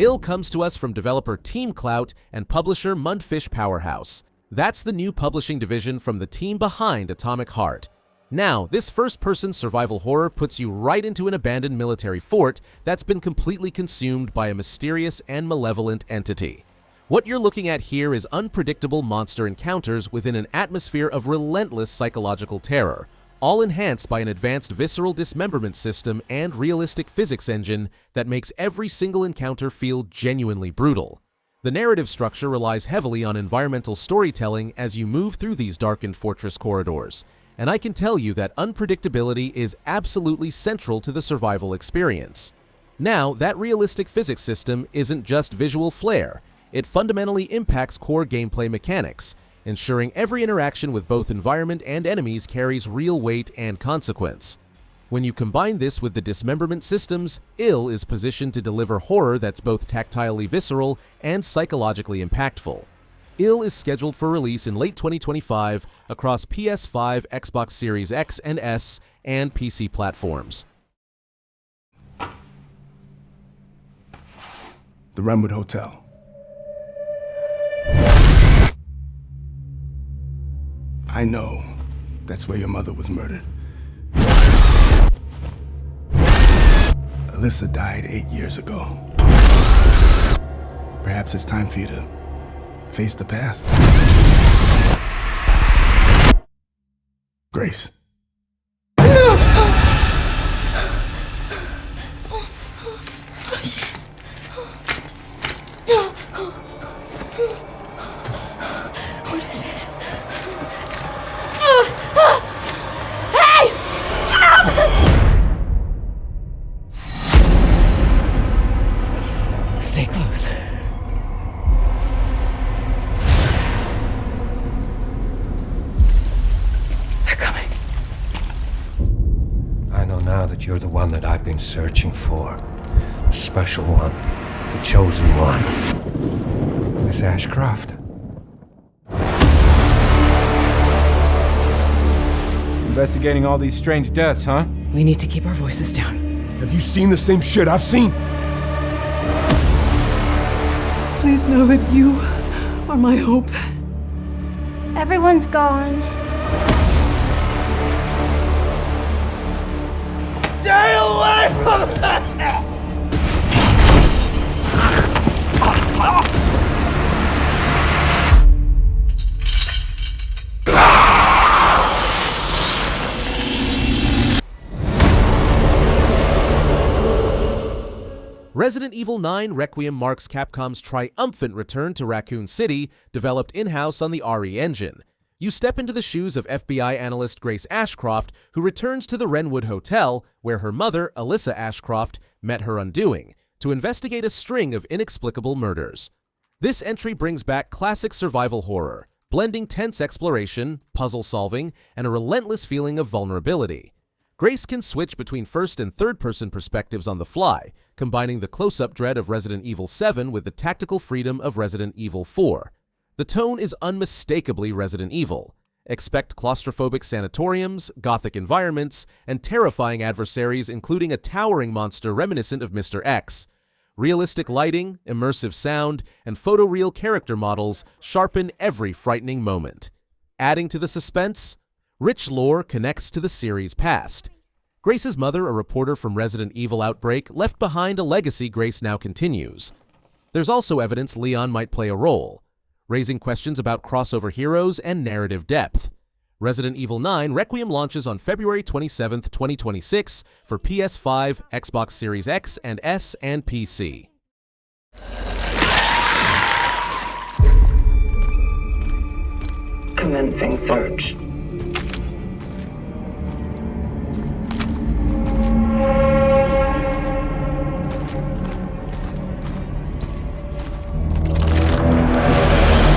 Ill comes to us from developer Team Clout and publisher Mundfish Powerhouse. That's the new publishing division from the team behind Atomic Heart. Now, this first-person survival horror puts you right into an abandoned military fort that's been completely consumed by a mysterious and malevolent entity. What you're looking at here is unpredictable monster encounters within an atmosphere of relentless psychological terror, all enhanced by an advanced visceral dismemberment system and realistic physics engine that makes every single encounter feel genuinely brutal. The narrative structure relies heavily on environmental storytelling as you move through these darkened fortress corridors, and I can tell you that unpredictability is absolutely central to the survival experience. Now, that realistic physics system isn't just visual flair, it fundamentally impacts core gameplay mechanics, ensuring every interaction with both environment and enemies carries real weight and consequence. When you combine this with the dismemberment systems, Ill is positioned to deliver horror that's both tactilely visceral and psychologically impactful. Ill is scheduled for release in late 2025 across PS5, Xbox Series X and S, and PC platforms. The Renwood Hotel. I know that's where your mother was murdered. Alyssa died 8 years ago. Perhaps it's time for you to face the past. Grace. What is this? Stay close. They're coming. I know now that you're the one that I've been searching for. The special one. The chosen one. Miss Ashcroft. Investigating all these strange deaths, huh? We need to keep our voices down. Have you seen the same shit I've seen? Please know that you are my hope. Everyone's gone. Stay away from that! Resident Evil 9 Requiem marks Capcom's triumphant return to Raccoon City, developed in-house on the RE engine. You step into the shoes of FBI analyst Grace Ashcroft, who returns to the Renwood Hotel, where her mother, Alyssa Ashcroft, met her undoing, to investigate a string of inexplicable murders. This entry brings back classic survival horror, blending tense exploration, puzzle solving, and a relentless feeling of vulnerability. Grace can switch between first and third-person perspectives on the fly, combining the close-up dread of Resident Evil 7 with the tactical freedom of Resident Evil 4. The tone is unmistakably Resident Evil. Expect claustrophobic sanatoriums, gothic environments, and terrifying adversaries, including a towering monster reminiscent of Mr. X. Realistic lighting, immersive sound, and photoreal character models sharpen every frightening moment. Adding to the suspense, rich lore connects to the series' past. Grace's mother, a reporter from Resident Evil Outbreak, left behind a legacy Grace now continues. There's also evidence Leon might play a role, raising questions about crossover heroes and narrative depth. Resident Evil 9 Requiem launches on February 27, 2026 for PS5, Xbox Series X and S, and PC. Commencing search.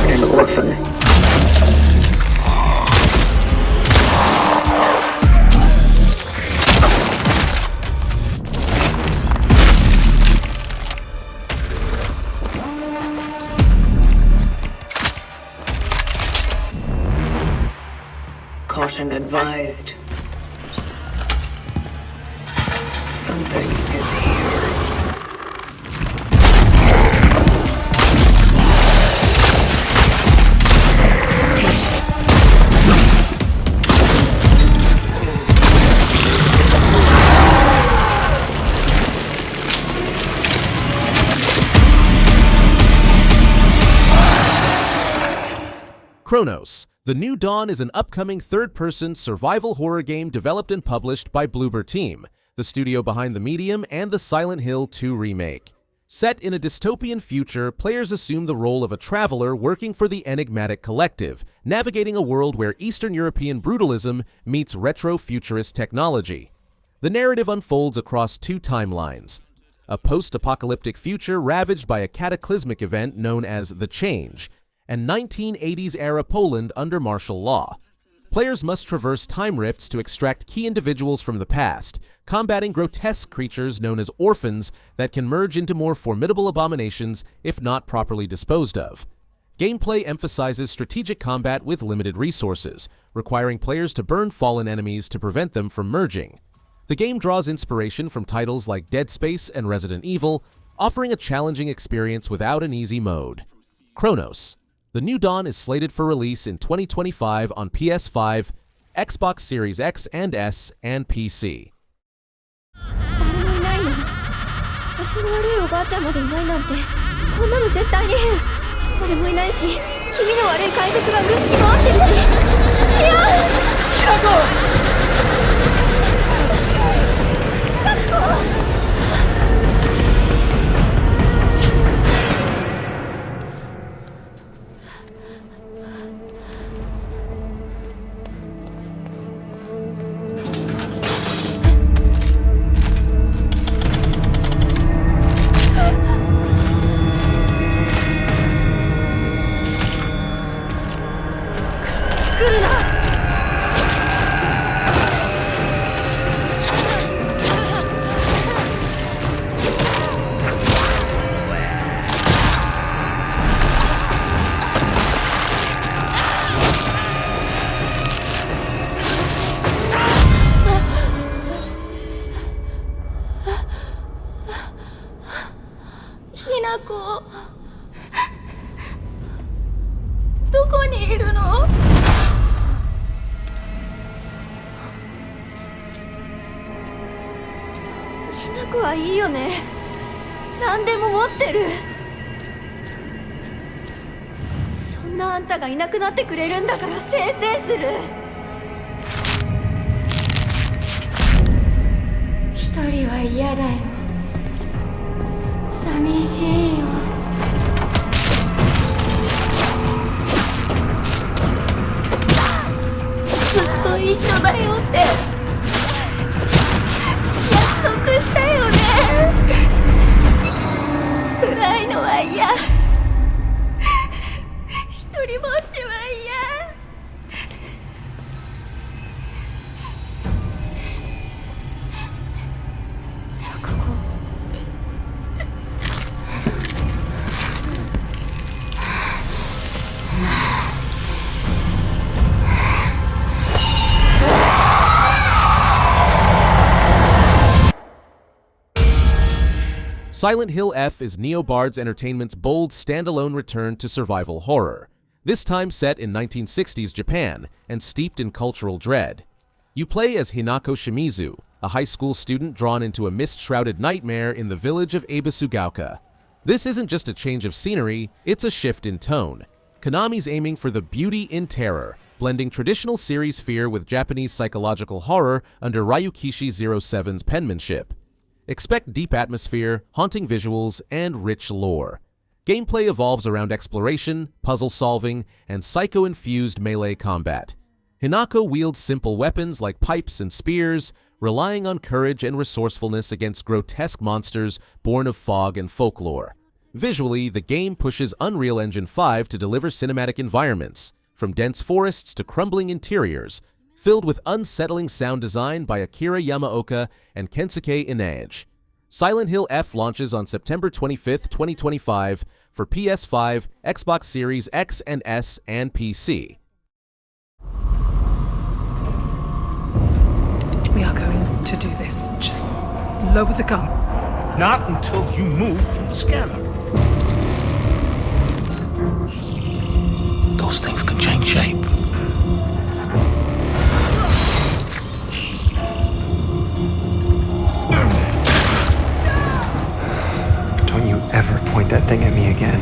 An orphan. Caution advised. Something is here. Cronos The New Dawn is an upcoming third-person survival horror game developed and published by Bloober Team, the studio behind the Medium and the Silent Hill 2 remake. Set in a dystopian future, players assume the role of a traveler working for the Enigmatic Collective, navigating a world where Eastern European brutalism meets retro-futurist technology. The narrative unfolds across two timelines: a post-apocalyptic future ravaged by a cataclysmic event known as the Change, and 1980s-era Poland under martial law. Players must traverse time rifts to extract key individuals from the past, combating grotesque creatures known as orphans that can merge into more formidable abominations if not properly disposed of. Gameplay emphasizes strategic combat with limited resources, requiring players to burn fallen enemies to prevent them from merging. The game draws inspiration from titles like Dead Space and Resident Evil, offering a challenging experience without an easy mode. Cronos The New Dawn is slated for release in 2025 on PS5, Xbox Series X&S, and PC. 誰もいないの？足の悪いおばあちゃんまでいないなんて、こんなの絶対に変。誰もいないし、気味の悪い怪物がうろつき回ってるし。いや！ひなこ！どこにいるの？ひなこはいいよね。何でも持ってる。そんなあんたがいなくなってくれるんだからせいせいする。一人は嫌だよ。寂しいよ。ずっと一緒だよって約束したよね。暗いのは嫌。一人ぼっちは嫌。錯誤。Silent Hill F is NeoBards Entertainment's bold standalone return to survival horror, this time set in 1960s Japan and steeped in cultural dread. You play as Hinako Shimizu, a high school student drawn into a mist-shrouded nightmare in the village of Ebisugaoka. This isn't just a change of scenery, it's a shift in tone. Konami's aiming for the beauty in terror, blending traditional series fear with Japanese psychological horror under Ryukishi 07's penmanship. Expect deep atmosphere, haunting visuals, and rich lore. Gameplay evolves around exploration, puzzle solving, and psycho-infused melee combat. Hinako wields simple weapons like pipes and spears, relying on courage and resourcefulness against grotesque monsters born of fog and folklore. Visually, the game pushes Unreal Engine 5 to deliver cinematic environments, from dense forests to crumbling interiors, filled with unsettling sound design by Akira Yamaoka and Kensuke Inage. Silent Hill F launches on September 25, 2025 for PS5, Xbox Series X&S, and PC. We are going to do this. Just lower the gun. Not until you move from the scanner. Those things can change shape. Don't you ever point that thing at me again.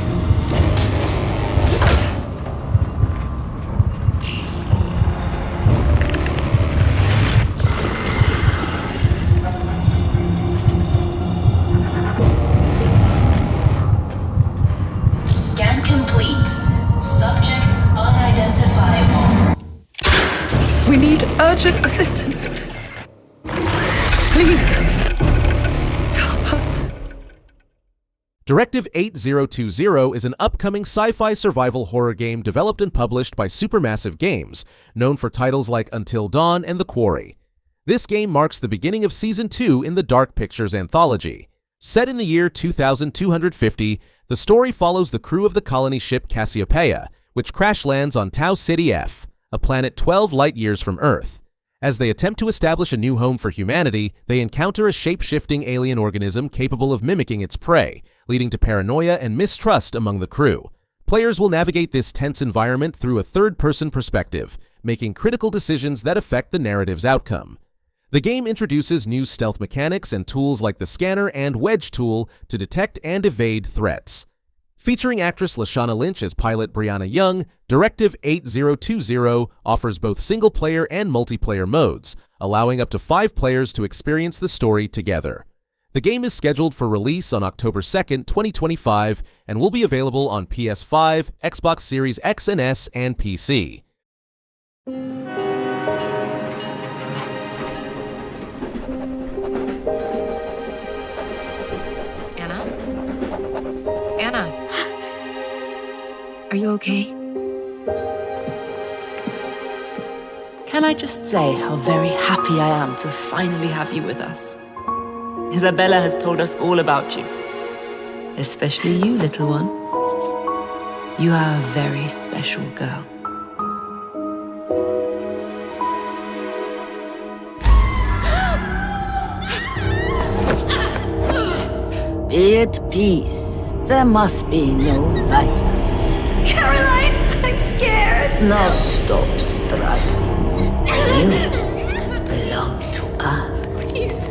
urgent assistance. Please, help us. Directive 8020 is an upcoming sci-fi survival horror game developed and published by Supermassive Games, known for titles like Until Dawn and The Quarry. This game marks the beginning of Season 2 in the Dark Pictures anthology. Set in the year 2250, the story follows the crew of the colony ship Cassiopeia, which crash lands on Tau Ceti F, a planet 12 light-years from Earth. As they attempt to establish a new home for humanity, they encounter a shape-shifting alien organism capable of mimicking its prey, leading to paranoia and mistrust among the crew. Players will navigate this tense environment through a third-person perspective, making critical decisions that affect the narrative's outcome. The game introduces new stealth mechanics and tools like the scanner and wedge tool to detect and evade threats. Featuring actress Lashana Lynch as pilot Brianna Young, Directive 8020 offers both single-player and multiplayer modes, allowing up to 5 players to experience the story together. The game is scheduled for release on October 2nd, 2025, and will be available on PS5, Xbox Series X&S, and PC. Anna? Are you okay? Can I just say how very happy I am to finally have you with us? Isabella has told us all about you. Especially you, little one. You are a very special girl. Be at peace. There must be no violence. Caroline, I'm scared. Now stop struggling. You belong to us. Please.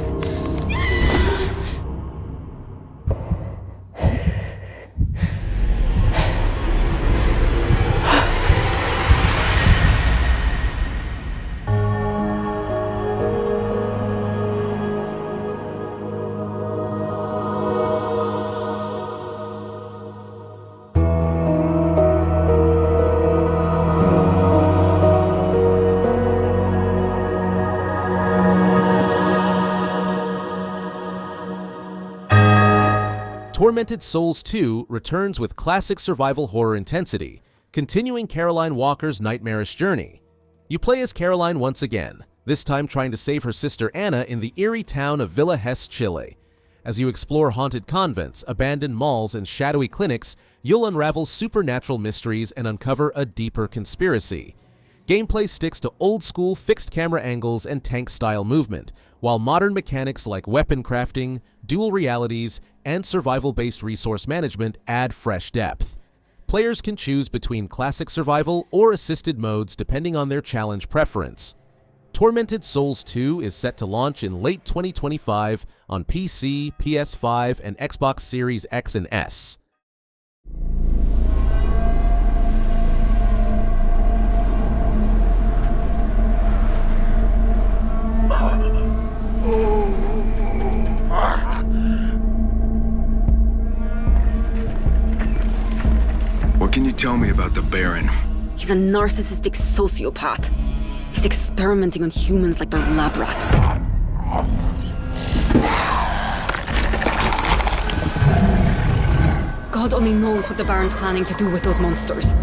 Tormented Souls 2 returns with classic survival horror intensity, continuing Caroline Walker's nightmarish journey. You play as Caroline once again, this time trying to save her sister Anna in the eerie town of Villa Hesse, Chile. As you explore haunted convents, abandoned malls, and shadowy clinics, you'll unravel supernatural mysteries and uncover a deeper conspiracy. Gameplay sticks to old-school fixed camera angles and tank-style movement, while modern mechanics like weapon crafting, dual realities, and survival-based resource management add fresh depth. Players can choose between classic survival or assisted modes depending on their challenge preference. Tormented Souls 2 is set to launch in late 2025 on PC, PS5, and Xbox Series X and S. What can you tell me about the Baron? He's a narcissistic sociopath. He's experimenting on humans like they're lab rats. God only knows what the Baron's planning to do with those monsters.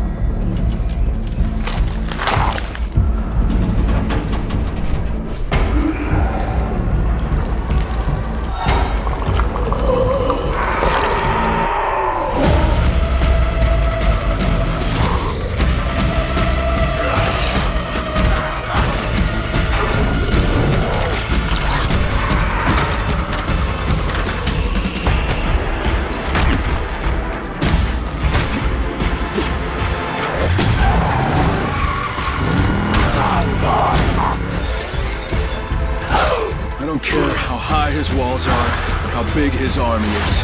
I don't care how high his walls are or how big his army is.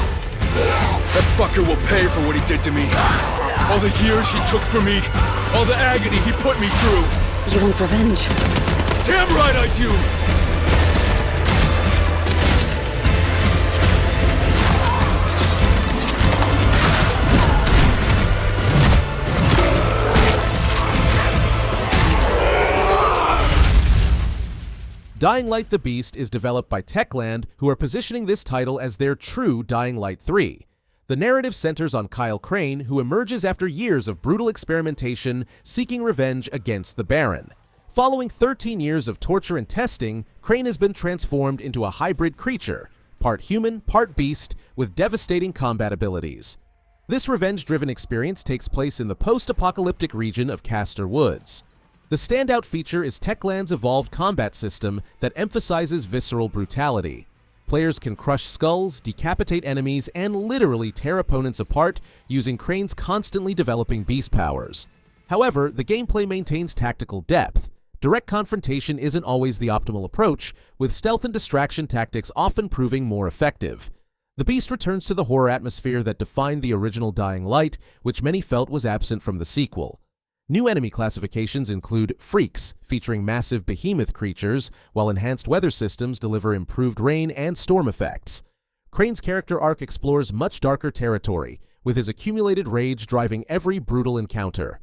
That fucker will pay for what he did to me. All the years he took from me, all the agony he put me through. You want revenge? Damn right I do! Dying Light the Beast is developed by Techland, who are positioning this title as their true Dying Light 3. The narrative centers on Kyle Crane, who emerges after years of brutal experimentation, seeking revenge against the Baron. Following 13 years of torture and testing, Crane has been transformed into a hybrid creature, part human, part beast, with devastating combat abilities. This revenge-driven experience takes place in the post-apocalyptic region of Castor Woods. The standout feature is Techland's evolved combat system that emphasizes visceral brutality. Players can crush skulls, decapitate enemies, and literally tear opponents apart using Crane's constantly developing beast powers. However, the gameplay maintains tactical depth. Direct confrontation isn't always the optimal approach, with stealth and distraction tactics often proving more effective. The beast returns to the horror atmosphere that defined the original Dying Light, which many felt was absent from the sequel. New enemy classifications include Freaks, featuring massive behemoth creatures, while enhanced weather systems deliver improved rain and storm effects. Crane's character arc explores much darker territory, with his accumulated rage driving every brutal encounter.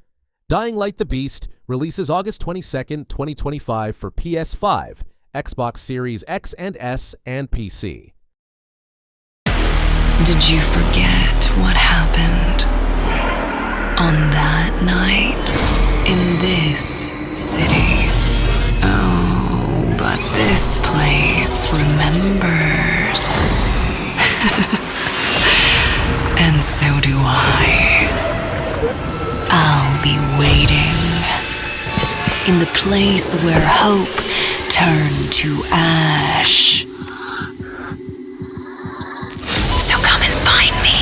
Dying Light the Beast releases August 22, 2025 for PS5, Xbox Series X&S, and PC. Did you forget what happened on that night in this city? Oh, but this place remembers. And so do I. I'll be waiting in the place where hope turned to ash. So come and find me.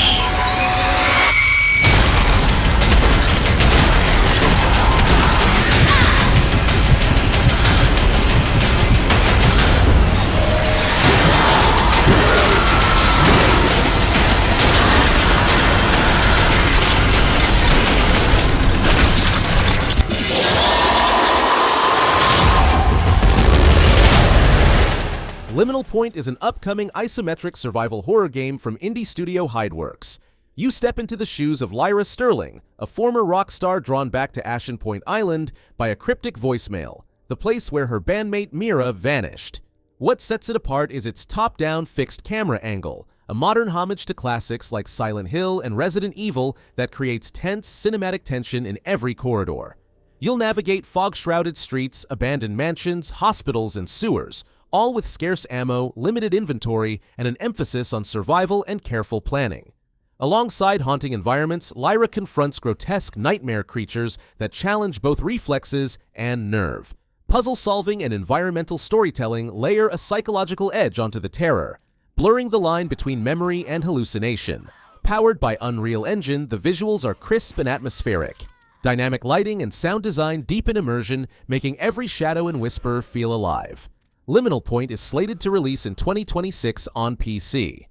Liminal Point is an upcoming isometric survival horror game from indie studio Hideworks. You step into the shoes of Lyra Sterling, a former rock star drawn back to Ashen Point Island by a cryptic voicemail, the place where her bandmate Mira vanished. What sets it apart is its top-down fixed camera angle, a modern homage to classics like Silent Hill and Resident Evil that creates tense cinematic tension in every corridor. You'll navigate fog-shrouded streets, abandoned mansions, hospitals, and sewers, all with scarce ammo, limited inventory, and an emphasis on survival and careful planning. Alongside haunting environments, Lyra confronts grotesque nightmare creatures that challenge both reflexes and nerve. Puzzle solving and environmental storytelling layer a psychological edge onto the terror, blurring the line between memory and hallucination. Powered by Unreal Engine, the visuals are crisp and atmospheric. Dynamic lighting and sound design deepen immersion, making every shadow and whisper feel alive. Liminal Point is slated to release in 2026 on PC.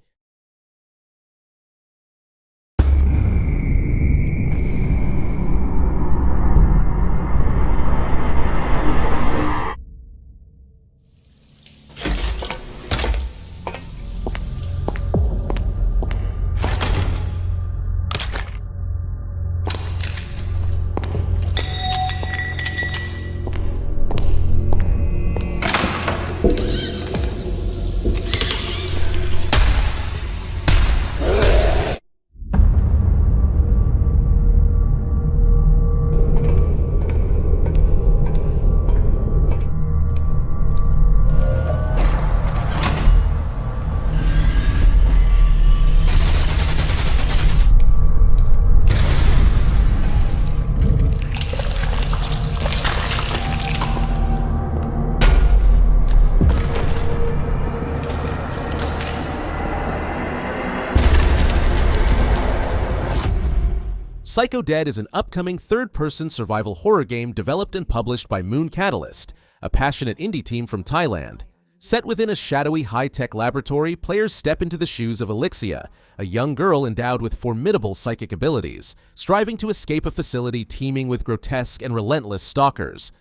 Pyscho Dead is an upcoming third-person survival horror game developed and published by Moon Catalyst, a passionate indie team from Thailand. Set within a shadowy high-tech laboratory, players step into the shoes of Elixia, a young girl endowed with formidable psychic abilities, striving to escape a facility teeming with grotesque and relentless stalkers.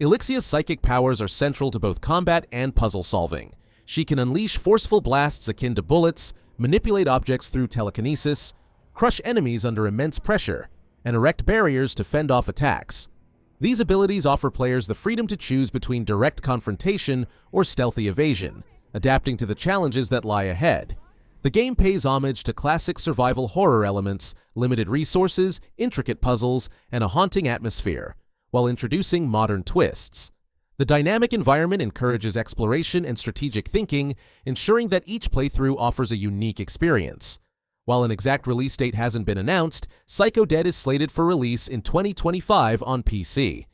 Elixia's psychic powers are central to both combat and puzzle solving. She can unleash forceful blasts akin to bullets, manipulate objects through telekinesis, crush enemies under immense pressure, and erect barriers to fend off attacks. These abilities offer players the freedom to choose between direct confrontation or stealthy evasion, adapting to the challenges that lie ahead. The game pays homage to classic survival horror elements, limited resources, intricate puzzles, and a haunting atmosphere, while introducing modern twists. The dynamic environment encourages exploration and strategic thinking, ensuring that each playthrough offers a unique experience. While an exact release date hasn't been announced, Pyscho Dead is slated for release in 2025 on PC.